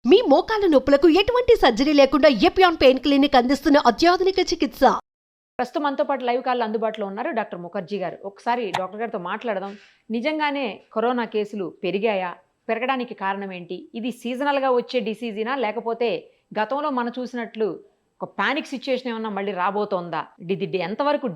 మీ మోకాల నొప్పులకు ఎటువంటి సర్జరీ లేకుండా ఎపియాన్ పెయిన్ క్లినిక్ అందిస్తున్న అత్యాధునిక చికిత్స. ప్రస్తుతం మనతో పాటు లైవ్ కాల్ అందుబాటులో ఉన్నారు డాక్టర్ ముఖర్జీ గారు. ఒకసారి డాక్టర్ గారితో మాట్లాడదాం. నిజంగానే కరోనా కేసులు పెరిగాయా? పెరగడానికి కారణం ఏంటి? ఇది సీజనల్గా వచ్చే డిసీజీనా, లేకపోతే గతంలో మనం చూసినట్లు ఒక పానిక్ సిచ్యుయేషన్ ఏమన్నా మళ్ళీ రాబోతోందా? ఇది ఎంతవరకు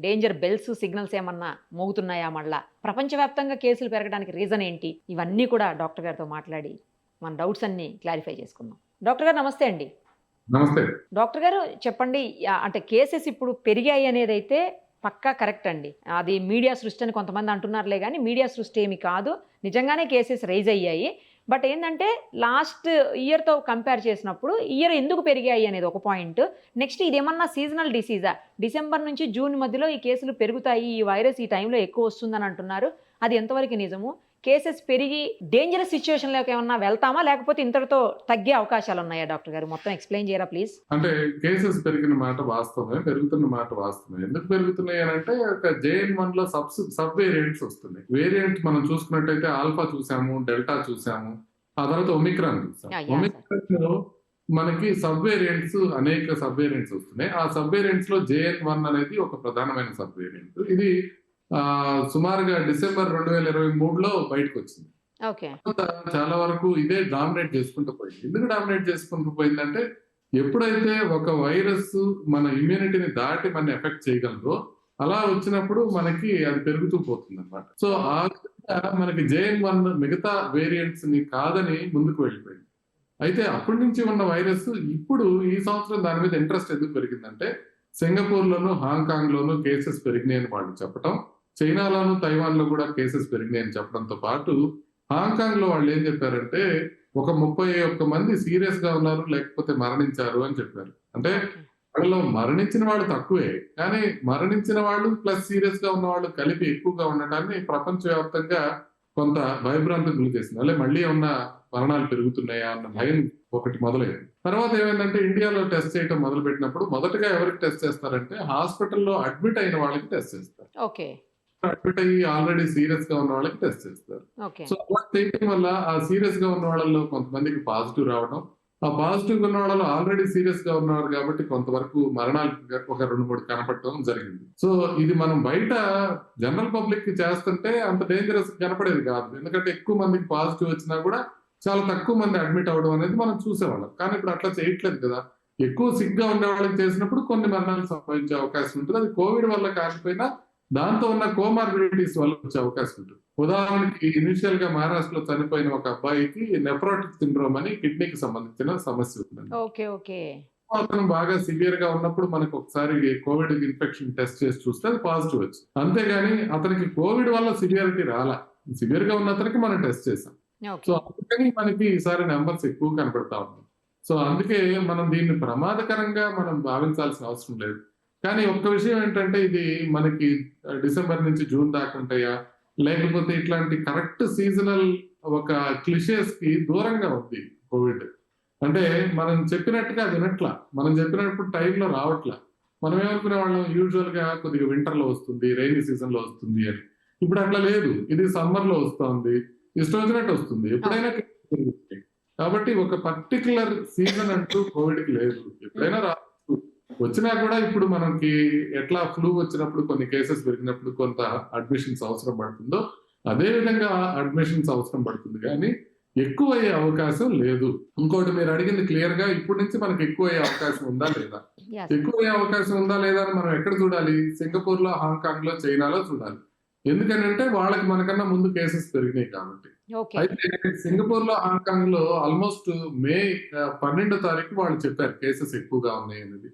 డేంజర్ బెల్స్ సిగ్నల్స్ ఏమన్నా మోగుతున్నాయా? మళ్ళా ప్రపంచవ్యాప్తంగా కేసులు పెరగడానికి రీజన్ ఏంటి? ఇవన్నీ కూడా డాక్టర్ గారితో మాట్లాడి మన డౌట్స్ అన్ని క్లారిఫై చేసుకుందాం. డాక్టర్ గారు నమస్తే అండి. నమస్తే డాక్టర్ గారు చెప్పండి, అంటే కేసెస్ ఇప్పుడు పెరిగాయి అనేది అయితే పక్కా కరెక్ట్ అండి. అది మీడియా సృష్టి అని కొంతమంది అంటున్నారులే, కానీ మీడియా సృష్టి ఏమి కాదు. నిజంగానే కేసెస్ రైజ్ అయ్యాయి. బట్ ఏంటంటే లాస్ట్ ఇయర్తో కంపేర్ చేసినప్పుడు ఇయర్ ఎందుకు పెరిగాయి అనేది ఒక పాయింట్. నెక్స్ట్ ఇదేమన్నా సీజనల్ డిసీజా? డిసెంబర్ నుంచి జూన్ మధ్యలో ఈ కేసులు పెరుగుతాయి, ఈ వైరస్ ఈ టైంలో ఎక్కువ వస్తుందని అంటున్నారు. అది ఎంతవరకు నిజము? కేసెస్ పెరిగి డేంజరస్ సిచ్యువేషన్లోకి ఏమన్నా వెళ్తామా, లేకపోతే ఇంతటితో తగ్గే అవకాశాలు ఉన్నాయా? డాక్టర్ గారు మొత్తం ఎక్స్ప్లెయిన్ చేయరా ప్లీజ్. అంటే కేసెస్ పెరిగిన మాట వాస్తవమే, పెరుగుతున్న మాట వాస్తవమే. ఎందుకు పెరుగుతున్నాయి అని అంటే ఒక JN1 లో సబ్ వేరియంట్స్ వస్తున్నాయి. వేరియంట్ మనం చూసుకున్నట్టయితే ఆల్ఫా చూసాము, డెల్టా చూసాము, ఆ తర్వాత ఒమిక్రాన్ చూసాము. ఒమిక్రాన్ లో మనకి సబ్ వేరియంట్స్, అనేక సబ్ వేరియంట్స్ వస్తున్నాయి. ఆ సబ్ వేరియంట్స్ లో JN1 అనేది ఒక ప్రధానమైన సబ్ వేరియంట్. ఇది సుమారుగా డిసెంబర్ 2023లో బయటకు వచ్చింది. చాలా వరకు ఇదే డామినేట్ చేసుకుంటూ పోయింది. ఎందుకు డామినేట్ చేసుకుంటూ పోయిందంటే ఎప్పుడైతే ఒక వైరస్ మన ఇమ్యూనిటీని దాటి మన ఎఫెక్ట్ చేయగలదో అలా వచ్చినప్పుడు మనకి అది పెరుగుతూ పోతుంది అనమాట. సో ఆ విధంగా మనకి JN1 మిగతా వేరియంట్స్ ని కాదని ముందుకు వెళ్ళిపోయింది. అయితే అప్పటి నుంచి ఉన్న వైరస్ ఇప్పుడు ఈ సంవత్సరం దాని మీద ఇంట్రెస్ట్ ఎందుకు పెరిగిందంటే సింగపూర్ లోను, హాంకాంగ్ లోను కేసెస్ పెరిగినాయని వాళ్ళు చెప్పటం, చైనాలోను, తైవాన్ లో కూడా కేసెస్ పెరిగినాయని చెప్పడంతో పాటు హాంకాంగ్ లో వాళ్ళు ఏం చెప్పారంటే ఒక 31 మంది సీరియస్ గా ఉన్నారు, లేకపోతే మరణించారు అని చెప్పారు. అంటే వాళ్ళలో మరణించిన వాళ్ళు తక్కువే, కానీ మరణించిన వాళ్ళు ప్లస్ సీరియస్ గా ఉన్న వాళ్ళు కలిపి ఎక్కువగా ఉండటాన్ని ప్రపంచవ్యాప్తంగా కొంత భయభ్రాంతికి గురి చేసింది. అలా మళ్ళీ ఉన్న మరణాలు పెరుగుతున్నాయా అన్న భయం ఒకటి మొదలైంది. తర్వాత ఏమైందంటే ఇండియాలో టెస్ట్ చేయడం మొదలు పెట్టినప్పుడు మొదటగా ఎవరికి టెస్ట్ చేస్తారంటే హాస్పిటల్లో అడ్మిట్ అయిన వాళ్ళకి టెస్ట్ చేస్తారు. అడ్మిట్ అయ్యి ఆల్రెడీ సీరియస్ గా ఉన్న వాళ్ళకి టెస్ట్ చేస్తారు. సో అలా చేయడం వల్ల ఆ సీరియస్ గా ఉన్న వాళ్ళలో కొంతమందికి పాజిటివ్ రావడం, ఆ పాజిటివ్ ఉన్న వాళ్ళలో ఆల్రెడీ సీరియస్ గా ఉన్నారు కాబట్టి కొంతవరకు మరణాలు ఒక 2-3 కనపడటం జరిగింది. సో ఇది మనం బయట జనరల్ పబ్లిక్ కి చేస్తుంటే అంత డేంజరస్ కనపడేది కాదు. ఎందుకంటే ఎక్కువ మందికి పాజిటివ్ వచ్చినా కూడా చాలా తక్కువ మంది అడ్మిట్ అవ్వడం అనేది మనం చూసేవాళ్ళం. కానీ ఇప్పుడు అట్లా చేయట్లేదు కదా. ఎక్కువ సిక్ గా ఉండే వాళ్ళకి చేసినప్పుడు కొన్ని మరణాలు సంభవించే అవకాశం ఉంటుంది. అది కోవిడ్ వల్ల కాకపోయినా దాంతో ఉన్న కోమార్బిడిటీస్ వల్ల వచ్చే అవకాశం ఉంటుంది. ఉదాహరణకి ఇనిషియల్ గా మహారాష్ట్రలో చనిపోయిన ఒక అబ్బాయికి నెఫ్రాటిక్ సిండ్రోమ్ అని కిడ్నీకి సంబంధించిన సమస్య ఉంటుంది. అతను బాగా సివియర్ గా ఉన్నప్పుడు మనకు ఒకసారి కోవిడ్ ఇన్ఫెక్షన్ టెస్ట్ చేసి చూస్తే అది పాజిటివ్ వచ్చింది. అంతేగాని అతనికి కోవిడ్ వల్ల సివియారిటీ రాలా. సివియర్ గా ఉన్న అతనికి మనం టెస్ట్ చేసాం. సో అందుకని మనకి ఈసారి నెంబర్స్ ఎక్కువ కనపడతా ఉన్నాయి. సో అందుకే మనం దీన్ని ప్రమాదకరంగా మనం భావించాల్సిన అవసరం లేదు. కానీ ఒక్క విషయం ఏంటంటే ఇది మనకి డిసెంబర్ నుంచి జూన్ దాకా ఉంటాయా, లేకపోతే ఇట్లాంటి కరెక్ట్ సీజనల్ ఒక క్లిషేస్ కి దూరంగా ఉంది కోవిడ్. అంటే మనం చెప్పినట్టుగా అది వినట్లా, మనం చెప్పినప్పుడు టైంలో రావట్లా. మనం ఏమనుకునే వాళ్ళం యూజువల్ గా కొద్దిగా వింటర్ లో వస్తుంది, రైనీ సీజన్ లో వస్తుంది అని. ఇప్పుడు అట్లా లేదు. ఇది సమ్మర్ లో వస్తుంది, ఇష్టం వచ్చినట్టు వస్తుంది, ఎప్పుడైనా పెరుగుతుంది. కాబట్టి ఒక పర్టికులర్ సీజన్ అంటూ కోవిడ్ కి లేదు. ఎప్పుడైనా వచ్చినా కూడా ఇప్పుడు మనకి ఎట్లా ఫ్లూ వచ్చినప్పుడు కొన్ని కేసెస్ పెరిగినప్పుడు కొంత అడ్మిషన్స్ అవసరం పడుతుందో అదే విధంగా అడ్మిషన్స్ అవసరం పడుతుంది, కానీ ఎక్కువ అయ్యే అవకాశం లేదు. ఇంకోటి మీరు అడిగింది క్లియర్ గా, ఇప్పటి నుంచి మనకి ఎక్కువ అయ్యే అవకాశం ఉందా లేదా? ఎక్కువ అయ్యే అవకాశం ఉందా లేదా అని మనం ఎక్కడ చూడాలి? సింగపూర్ లో, హాంకాంగ్ లో, చైనాలో చూడాలి. ఎందుకంటే వాళ్ళకి మనకన్నా ముందు కేసెస్ పెరిగినాయి కాబట్టి. అయితే సింగపూర్ లో, హాంకాంగ్ లో ఆల్మోస్ట్ మే 12వ తారీఖు వాళ్ళు చెప్పారు కేసెస్ ఎక్కువగా ఉన్నాయి అనేది.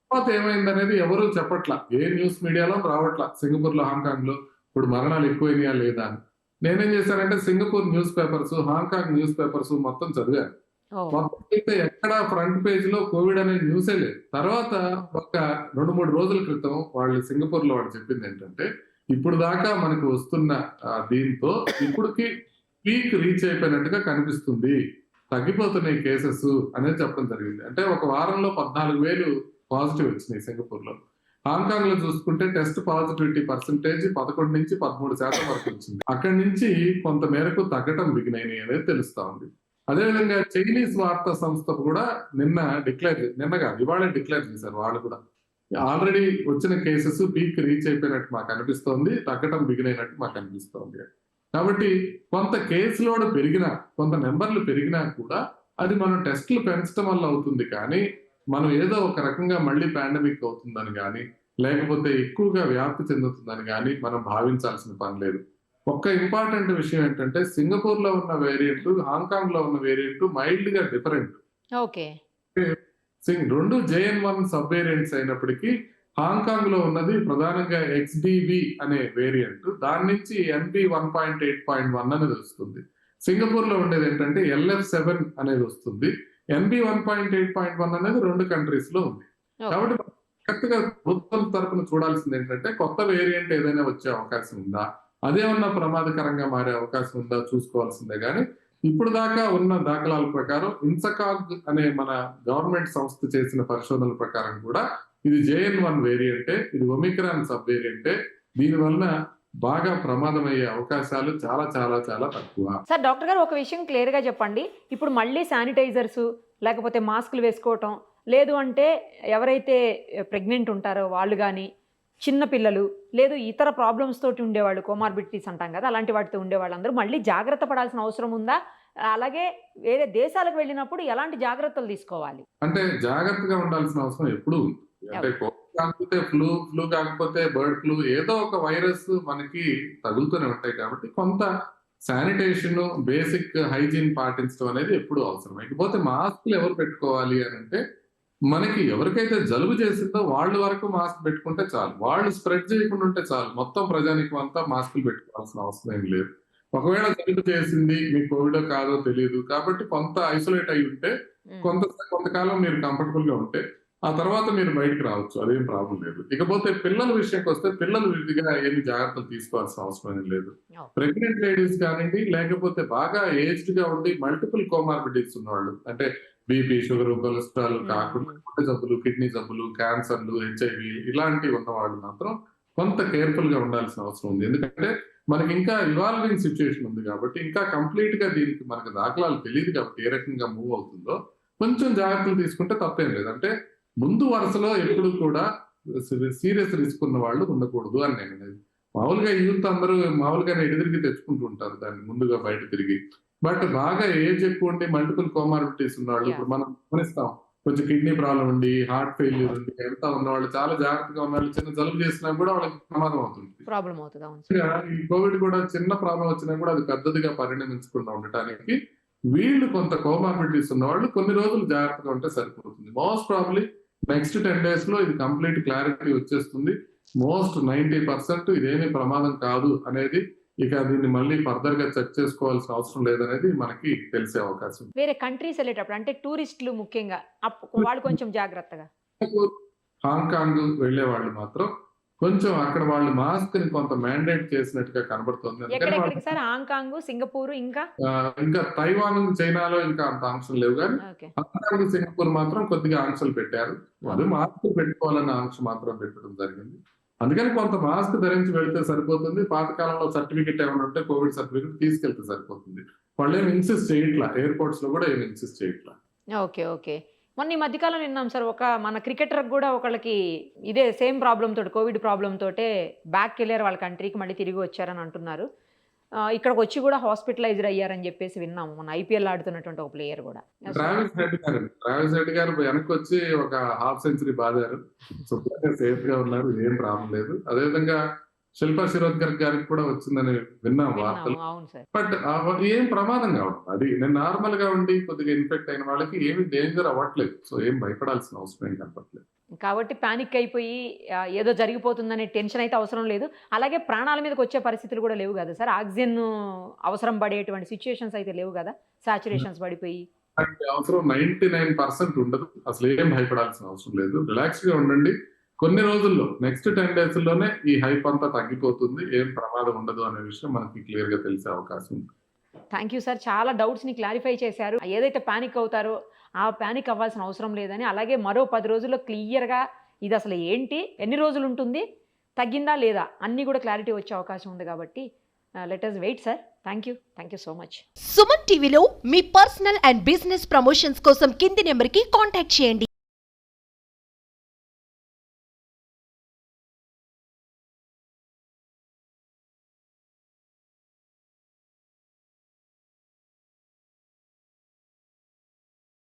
తర్వాత ఏమైందనేది ఎవరు చెప్పట్లా, ఏ న్యూస్ మీడియాలో రావట్లా. సింగపూర్ లో, హాంకాంగ్ లో ఇప్పుడు మరణాలు ఎక్కువైనాయా లేదా అని. నేనేం చేశానంటే Singapore news papers, Hong Kong news papers మొత్తం చదివాను. మొత్తం అయితే ఎక్కడ ఫ్రంట్ పేజ్ లో కోవిడ్ అనే న్యూసే లేదు. తర్వాత ఒక 2-3 రోజుల క్రితం వాళ్ళు సింగపూర్ లో వాళ్ళు చెప్పింది ఏంటంటే ఇప్పుడు దాకా మనకు వస్తున్న దీంతో ఇప్పటికి పీక్ రీచ్ అయిపోయినట్టుగా కనిపిస్తుంది, తగ్గిపోతున్నాయి కేసెస్ అనేది చెప్పడం జరిగింది. అంటే ఒక వారంలో 14,000 పాజిటివ్ వచ్చినాయి సింగపూర్ లో. హాంకాంగ్ లో చూసుకుంటే టెస్ట్ పాజిటివిటీ పర్సెంటేజ్ 11 నుంచి 13% వరకు వచ్చింది. అక్కడి నుంచి కొంత మేరకు తగ్గటం బిగినాయి అనేది తెలుస్తా ఉంది. అదేవిధంగా చైనీస్ వార్తా సంస్థ కూడా నిన్న కాదు ఇవాళ డిక్లేర్ చేశారు. వాళ్ళు కూడా ఆల్రెడీ వచ్చిన కేసెస్ పీక్ రీచ్ అయిపోయినట్టు మాకు అనిపిస్తోంది, తగ్గటం బిగినైనట్టు మాకు అనిపిస్తోంది. కాబట్టి కొంత కేసు లోడ్ పెరిగినా, కొంత నెంబర్లు పెరిగినా కూడా అది మనం టెస్టులు పెంచడం వల్ల అవుతుంది కానీ మనం ఏదో ఒక రకంగా మళ్ళీ పాండమిక్ అవుతుందని కానీ లేకపోతే ఎక్కువగా వ్యాప్తి చెందుతుందని కానీ మనం భావించాల్సిన పని లేదు. ఒక్క ఇంపార్టెంట్ విషయం ఏంటంటే సింగపూర్ లో ఉన్న వేరియంట్, హాంకాంగ్ లో ఉన్న వేరియంట్ మైల్డ్ గా డిఫరెంట్. ఓకే. రెండు JN1 సబ్ వేరియంట్స్ అయినప్పటికీ హాంకాంగ్ లో ఉన్నది ప్రధానంగా XBB అనే వేరియంట్, దాని నుంచి NB 1.8.1 అనేది వస్తుంది. సింగపూర్ లో ఉండేది ఏంటంటే LF7 అనేది వస్తుంది. NB 1.8.1 అనేది 2 కంట్రీస్ లో ఉంది. కాబట్టి కరెక్ట్గా ప్రభుత్వం తరపున చూడాల్సింది ఏంటంటే కొత్త వేరియంట్ ఏదైనా వచ్చే అవకాశం ఉందా, అదేమన్నా ప్రమాదకరంగా మారే అవకాశం ఉందా చూసుకోవాల్సిందే. కానీ ఇప్పుడు దాకా ఉన్న దాఖలాల ప్రకారం ఇన్సకాగ్ అనే మన గవర్నమెంట్ సంస్థ చేసిన పరిశోధనల ప్రకారం కూడా ఇది JN1 వేరియంటే, ఇది ఒమిక్రాన్ సబ్ వేరియంటే, దీనివల్ల బాగా ప్రమాదమయ్యే అవకాశాలు చాలా చాలా చాలా తక్కువ. సార్ డాక్టర్ గారు ఒక విషయం క్లియర్గా చెప్పండి. ఇప్పుడు మళ్ళీ శానిటైజర్స్ లేకపోతే మాస్కులు వేసుకోవటం, లేదు అంటే ఎవరైతే ప్రెగ్నెంట్ ఉంటారో వాళ్ళు కానీ, చిన్న పిల్లలు, లేదు ఇతర ప్రాబ్లమ్స్ తోటి ఉండేవాళ్ళు, కోమార్బిడిటీస్ అంటాం కదా, అలాంటి వాటితో ఉండేవాళ్ళందరూ మళ్ళీ జాగ్రత్త పడాల్సిన అవసరం ఉందా? అలాగే వేరే దేశాలకు వెళ్ళినప్పుడు ఎలాంటి జాగ్రత్తలు తీసుకోవాలి? అంటే జాగ్రత్తగా ఉండాల్సిన అవసరం ఎప్పుడు ఉంది. అంటే కోవిడ్ కాకపోతే ఫ్లూ కాకపోతే బర్డ్ ఫ్లూ, ఏదో ఒక వైరస్ మనకి తగులుతూనే ఉంటాయి. కాబట్టి కొంత శానిటేషన్, బేసిక్ హైజీన్ పాటించడం అనేది ఎప్పుడు అవసరం. ఇకపోతే మాస్క్లు ఎవరు పెట్టుకోవాలి అని అంటే మనకి ఎవరికైతే జలుబు చేసిందో వాళ్ళ వరకు మాస్క్ పెట్టుకుంటే చాలు, వాళ్ళు స్ప్రెడ్ చేయకుండా ఉంటే చాలు. మొత్తం ప్రజానికం అంతా మాస్కులు పెట్టుకోవాల్సిన అవసరం ఏం లేదు. ఒకవేళ జలుబు చేసింది, మీకు కోవిడ్ కాదో తెలియదు కాబట్టి కొంత ఐసోలేట్ అయి ఉంటే కొంతకాలం మీరు కంఫర్టబుల్ గా ఉంటే ఆ తర్వాత మీరు బయటకు రావచ్చు, అదేం ప్రాబ్లం లేదు. ఇకపోతే పిల్లల విషయానికి వస్తే పిల్లలు విధిగా ఏమి జాగ్రత్తలు తీసుకోవాల్సిన అవసరం ఏం లేదు. ప్రెగ్నెంట్ లేడీస్ కానివ్వండి, లేకపోతే బాగా ఏజ్డ్ గా ఉండి మల్టిపుల్ కోమార్బిడిటీస్ ఉన్నవాళ్ళు, అంటే బీపీ, షుగర్, కొలెస్ట్రాల్ కాకుండా గుండె జబ్బులు, కిడ్నీ జబ్బులు, క్యాన్సర్లు, HIV ఇలాంటివి ఉన్నవాళ్ళు మాత్రం కొంత కేర్ఫుల్ గా ఉండాల్సిన అవసరం ఉంది. ఎందుకంటే మనకి ఇంకా ఇవాల్వింగ్ సిచ్యుయేషన్ ఉంది కాబట్టి, ఇంకా కంప్లీట్ గా దీనికి మనకు దాఖలాలు తెలియదు కాబట్టి ఏ రకంగా మూవ్ అవుతుందో కొంచెం జాగ్రత్తలు తీసుకుంటే తప్పేం లేదు. అంటే ముందు వరుసలో ఎప్పుడు కూడా సీరియస్ రిస్క్ ఉన్న వాళ్ళు ఉండకూడదు అని నేను అనేది. మామూలుగా యూత్ అందరూ మామూలుగానే ఎదురుకి తెచ్చుకుంటూ ఉంటారు దాన్ని ముందుగా బయట తిరిగి. బట్ బాగా ఏజ్ ఎక్కువ ఉండి మల్టిపుల్ కోమార్బిడిటీస్ ఉన్నవాళ్ళు, ఇప్పుడు మనం గమనిస్తాం, కొంచెం కిడ్నీ ప్రాబ్లం ఉండి, హార్ట్ ఫెయిల్యూర్ ఉండి ఎంత ఉన్నవాళ్ళు, చాలా జాగ్రత్తగా ఉన్నవాళ్ళు చిన్న జలుబు చేసినా కూడా వాళ్ళకి ప్రమాదం అవుతుంది. ప్రాబ్లం అవుతుంది. ఈ కోవిడ్ కూడా చిన్న ప్రాబ్లం వచ్చినా కూడా అది పెద్దదిగా పరిణమించకుండా ఉండటానికి వీళ్ళు కొంత కోమార్బిడిటీస్ ఉన్నవాళ్ళు కొన్ని రోజులు జాగ్రత్తగా ఉంటే సరిపోతుంది. మోస్ట్ ప్రాబ్లీ నెక్స్ట్ 10 days లో ఇది కంప్లీట్ క్లారిటీ వచ్చేస్తుంది. మోస్ట్ 90% ఇదేమీ ప్రమాదం కాదు అనేది, ఇక దీన్ని మళ్ళీ ఫర్దర్ గా చెక్ చేసుకోవాల్సిన అవసరం లేదనేది మనకి తెలిసే అవకాశం. వేరే కంట్రీస్ వెళ్ళేటప్పుడు అంటే టూరిస్టులు ముఖ్యంగా వాళ్ళు కొంచెం జాగ్రత్తగా, హాంకాంగ్ వెళ్లే వాళ్ళు మాత్రం కొంచెం అక్కడ వాళ్ళు మాస్క్ ని కొంత మ్యాండేట్ చేసినట్టుగా కనబడుతుంది. ఎక్కడెక్కడికి సార్? హాంకాంగ్, సింగపూర్, ఇంకా తైవాన్, చైనాలో ఇంకా అంత ఆంక్షలు లేవు. కానీ హాంకాంగ్, సింగపూర్ మాత్రం కొద్దిగా ఆంక్షలు పెట్టారు. వాళ్ళు మాస్క్ పెట్టుకోవాలన్న ఆంక్ష మాత్రం పెట్టడం జరిగింది. అందుకని కొంత మాస్క్ ధరించి వెళ్తే సరిపోతుంది. పాతకాలంలో సర్టిఫికెట్ ఏమైనా ఉంటే కోవిడ్ సర్టిఫికెట్ తీసుకెళ్తే సరిపోతుంది. వాళ్ళు ఏమి ఇన్సిస్ట్ చేయట్లా, ఎయిర్పోర్ట్స్ లో కూడా ఏమి ఇన్సిస్ట్ చేయట్లా. Okay okay. మొన్న ఈ మధ్యకాలం విన్నాం సార్, ఒక మన క్రికెటర్ కూడా ఒకళ్ళకి ఇదే సేమ్ ప్రాబ్లం తోటి, కోవిడ్ ప్రాబ్లం తోటే బ్యాక్ వెళ్ళారు వాళ్ళ కంట్రీకి, మళ్ళీ తిరిగి వచ్చారని అంటున్నారు. ఇక్కడికి వచ్చి కూడా హాస్పిటలైజ్డ్ అయ్యారని చెప్పేసి విన్నాము. మన IPL ఆడుతున్నటువంటి ఒక ప్లేయర్ కూడా. ట్రావిస్ హెడ్ గారు వెనక్కి వచ్చి ఒక హాఫ్ సెంచరీ బాదారు. సేఫ్ గా ఉన్నారు, ఏం ప్రాబ్లం లేదు. అదేవిధంగా శిల్పా శిరోద్కర్ గారికి కూడా వచ్చిందని విన్నాం వార్తలు. బట్ ఏం ప్రమాదం కావడం, అది నేను నార్మల్ గా ఉండి కొద్దిగా ఇన్ఫెక్ట్ అయిన వాళ్ళకి ఏమి డేంజర్ అవ్వట్లేదు. సో ఏం భయపడాల్సిన అవసరం ఏం కనపట్లేదు. కాబట్టి పానిక్ అయిపోయి ఏదో జరిగిపోతుందనే టెన్షన్ అయితే అవసరం లేదు. అలాగే ప్రాణాల మీదకి వచ్చే పరిస్థితులు కూడా లేవు కదా సార్? ఆక్సిజన్ అవసరం పడేటువంటి సిచ్యుయేషన్స్ అయితే లేవు కదా, సాచురేషన్స్ పడిపోయి? అవసరం 99% ఉండదు. అసలు ఏం భయపడాల్సిన అవసరం లేదు. రిలాక్స్ గా ఉండండి. కొన్ని రోజుల్లో నెక్స్ట్ 10 days లోనే ఈ హైప్ అంతా తగ్గిపోతుంది, ఏం ప్రమాదం ఉండదు అనే విషయం మనకి క్లియర్ గా తెలిసే అవకాశం ఉంది. థ్యాంక్ యూ సార్, చాలా డౌట్స్ ని క్లారిఫై చేశారు. ఏదైతే పానిక్ అవుతారో ఆ పానిక్ అవ్వాల్సిన అవసరం లేదని, అలాగే మరో 10 రోజుల్లో క్లియర్గా ఇది అసలు ఏంటి, ఎన్ని రోజులు ఉంటుంది, తగ్గిందా లేదా అన్నీ కూడా క్లారిటీ వచ్చే అవకాశం ఉంది. కాబట్టి let us wait sir. Thank you so much. Suman టీవీలో మీ పర్సనల్ అండ్ బిజినెస్ ప్రమోషన్స్ కోసం కింది నెంబర్కి కాంటాక్ట్ చేయండి.